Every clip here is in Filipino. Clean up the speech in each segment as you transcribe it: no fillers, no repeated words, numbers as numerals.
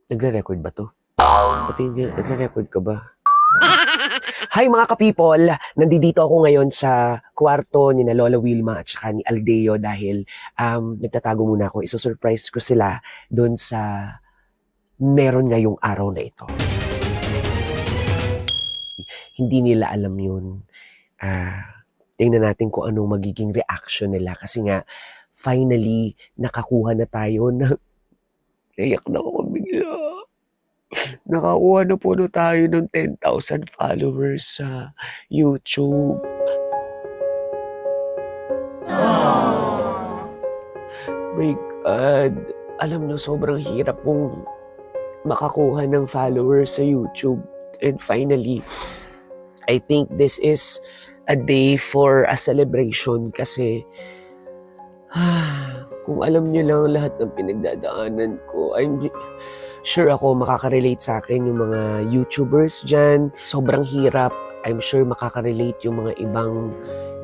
Nagre-record ba 'to? Pati nagre-record ka ba? Hi mga ka-people! Nandito ako ngayon sa kwarto nina Lola Wilma at saka ni Aldeo dahil nagtatago muna ako. Iso-surprise ko sila doon sa meron ngayong araw na ito. Hindi nila alam yun. Tingnan natin kung anong magiging reaction nila kasi nga finally nakakuha na tayo ng naiyak na ako bigla. Nakakuha na po na tayo ng 10,000 followers sa YouTube. My God, alam mo sobrang hirap pong makakuha ng followers sa YouTube. And finally, I think this is a day for a celebration kasi kung alam niyo lang lahat ng pinagdadaanan ko, I'm sure ako makaka-relate sa akin yung mga YouTubers dyan. Sobrang hirap. I'm sure makaka-relate yung mga ibang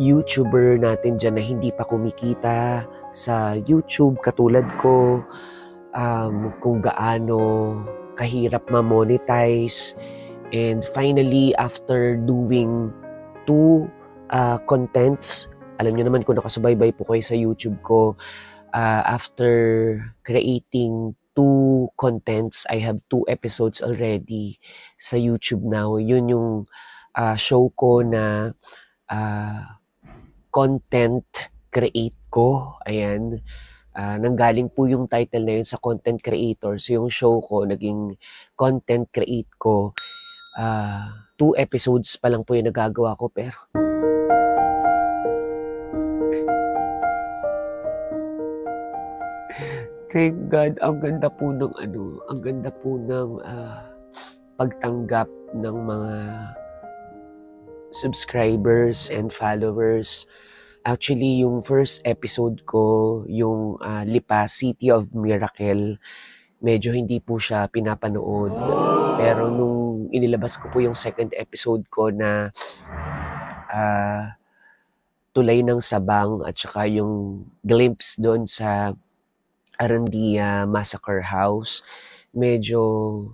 YouTuber natin dyan na hindi pa kumikita sa YouTube katulad ko. Kung gaano kahirap ma-monetize. And finally, after doing 2 contents, alam niyo naman kung nakasubaybay po kayo sa YouTube ko, after creating 2 contents, I have 2 episodes already sa YouTube now. Yun yung show ko na content create ko. Ayan. Nanggaling po yung title na yun sa content creator. So yung show ko, naging content create ko. 2 episodes pa lang po yung nagagawa ko pero thank God, ang ganda po ng pagtanggap ng mga subscribers and followers. Actually, yung first episode ko, yung Lipa, City of Miracle, medyo hindi po siya pinapanood. Pero nung inilabas ko po yung second episode ko na Tulay ng Sabang at saka yung glimpse doon sa Arandia Massacre House, medyo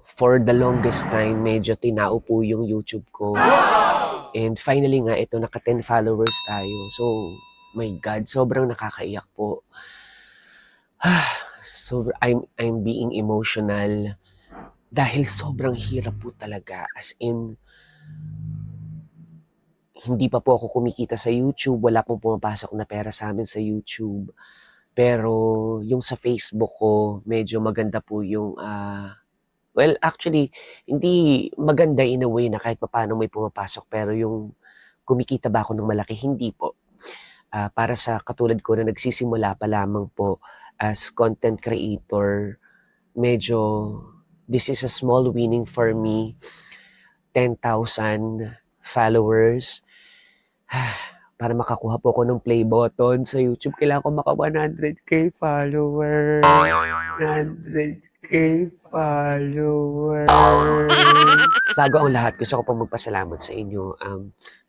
for the longest time, medyo tinao po yung YouTube ko. And finally nga, ito naka 10 followers tayo. So, my God, sobrang nakakaiyak po. So, I'm being emotional dahil sobrang hirap po talaga. As in, hindi pa po ako kumikita sa YouTube. Wala pong pumapasok na pera sa amin sa YouTube. Pero yung sa Facebook ko, medyo maganda po yung well, actually, hindi maganda in a way na kahit paano may pumapasok. Pero yung kumikita ba ako ng malaki, hindi po. Para sa katulad ko na nagsisimula pa lamang po as content creator, medyo this is a small winning for me. 10,000 followers. Para makakuha po ako ng play button sa YouTube, kailangan ko maka 100k followers. 100k followers. Bago ang lahat, gusto ko pong magpasalamat sa inyo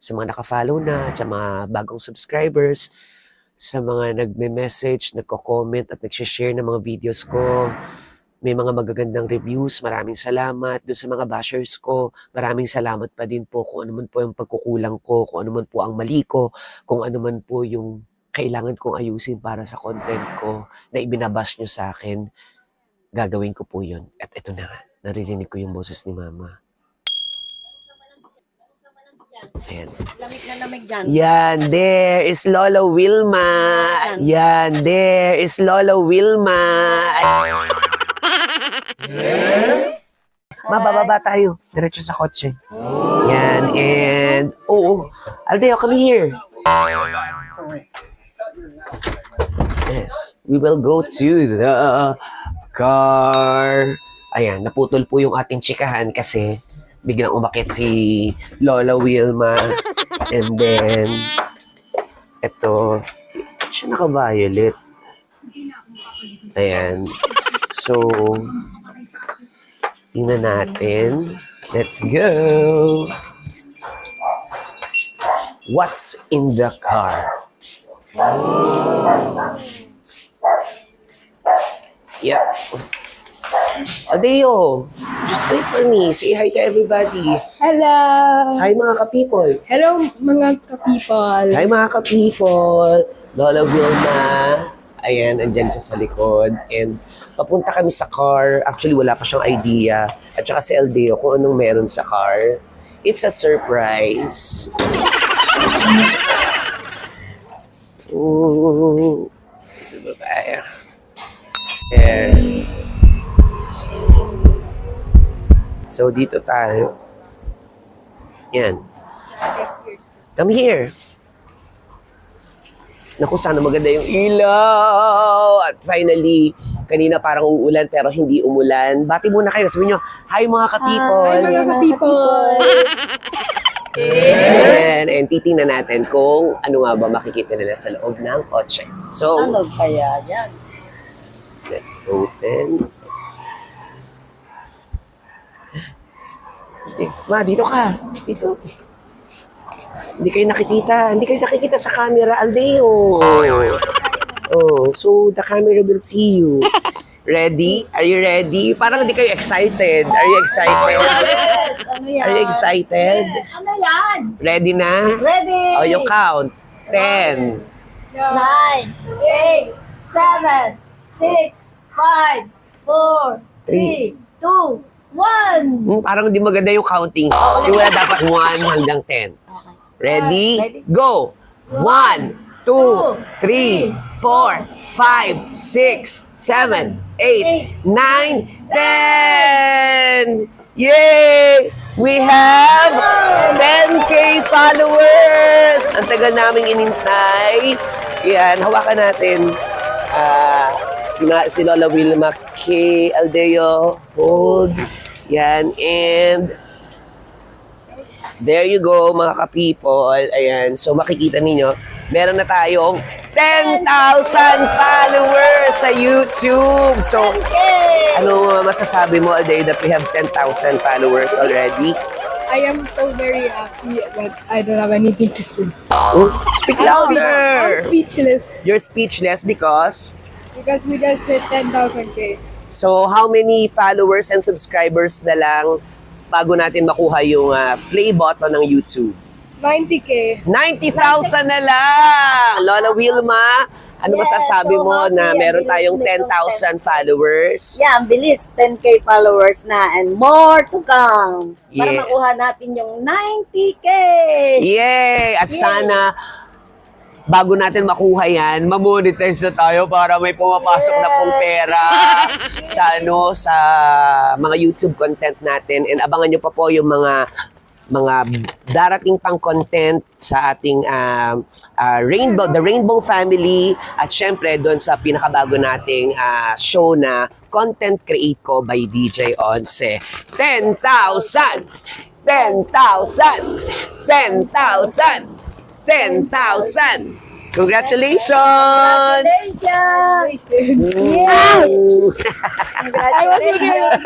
sa mga naka-follow na, sa mga bagong subscribers, sa mga nagme-message, nagko-comment at nag-share ng mga videos ko. May mga magagandang reviews, maraming salamat. Doon sa mga bashers ko, maraming salamat pa din po kung ano man po yung pagkukulang ko, kung ano man po ang mali ko, kung ano man po yung kailangan kong ayusin para sa content ko na ibinabash nyo sa akin, gagawin ko po yun. At ito na nga, naririnig ko yung boses ni Mama. Ayan. Lamig na lamig dyan. Yan, there is Lola Wilma. Yan, there is Lola Wilma. Mabababa tayo. Diretso sa kotse. Yan, and Aldeo, come here. Yes, we will go to the car. Ayan, naputol po yung ating chikahan kasi biglang umakit si Lola Wilma. And then, eto, siya naka-violet. Ayan. So, tingnan natin. Let's go! What's in the car? Yep. Aldeo, just wait for me. Say hi to everybody. Hello! Hi mga ka-people. Hello mga ka-people! Hi mga ka-people. Lola Vilma. Ayan, andyan siya sa likod. And papunta kami sa car. Actually, wala pa siyang idea. At saka si Aldeo kung anong meron sa car. It's a surprise. Ooh. Dito tayo. And so, dito tayo. Yan. Come here. Naku, sana maganda yung ilaw. At finally, kanina parang uulan pero hindi umulan. Bati muna kayo. Sabihin nyo, hi mga ka-people. Hi mga ka-people! And titingnan natin kung ano nga ba makikita nila sa loob ng kotse. So, Ano kaya yan? let's open. Ma, dito ka. Dito. Hindi kayo nakikita sa camera, Aldeo. Oh, so the camera will see you. Ready? Are you ready? Parang hindi kayo excited. Are you excited? Yes! Ano yan? Are you excited? Ano yan? Ready na? Ready! Oh, you count. 10. 9, 8, 7, 6, 5, 4, 3, 2, 1. Parang hindi maganda yung counting. Simula dapat 1 hanggang 10. Ready? Ready. Go! 1, 2, 3, 4, 5, 6, 7, 8, 9, 10! Yay! We have 10K followers! Ang tagal naming inintay. Yan, hawakan natin. Si Lola Wilma K. Aldeo. Hold. Yan, and there you go, mga ka-people. Ayan, so makikita ninyo, meron na tayong 10,000 followers sa YouTube. So, ano masasabi mo, Alday, that we have 10,000 followers already? I am so very happy but I don't have anything to say. Oh, speak I'm louder! speechless You're speechless because... because we just hit 10,000K. So, how many followers and subscribers na lang bago natin makuha yung play button ng YouTube? 90K. 90,000 na lang! Lola Wilma, ano Yes, masasabi so mo na happy. meron Ang tayong bilis nito, 10,000 followers? Yeah, ang bilis. 10K followers na and more to come. Para Yeah. makuha natin yung 90K. Yay! At Yay! sana, bago natin makuha yan, mamonetize na tayo para may pumapasok na pong pera sa sa mga YouTube content natin. And abangan nyo pa po yung mga darating pang content sa ating the Rainbow Family, at syempre doon sa pinakabago nating show na Content Create Ko by DJ Once. 10,000! 10,000! 10,000! 10,000! Congratulations! Congratulations! Woo! Congratulations!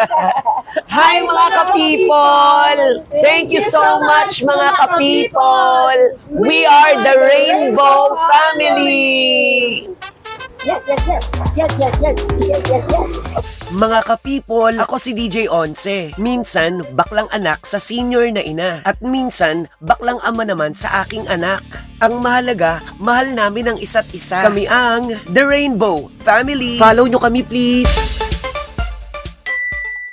Hi mga ka-people! Thank you so much mga ka-people! We are the Rainbow Family! Yes, yes, yes. Yes, yes, yes. Yes, yes, yes. Mga ka-people, ako si DJ Once. Minsan, baklang anak sa senior na ina. At minsan, baklang ama naman sa aking anak. Ang mahalaga, mahal namin ang isa't isa. Kami ang The Rainbow Family. Follow nyo kami please!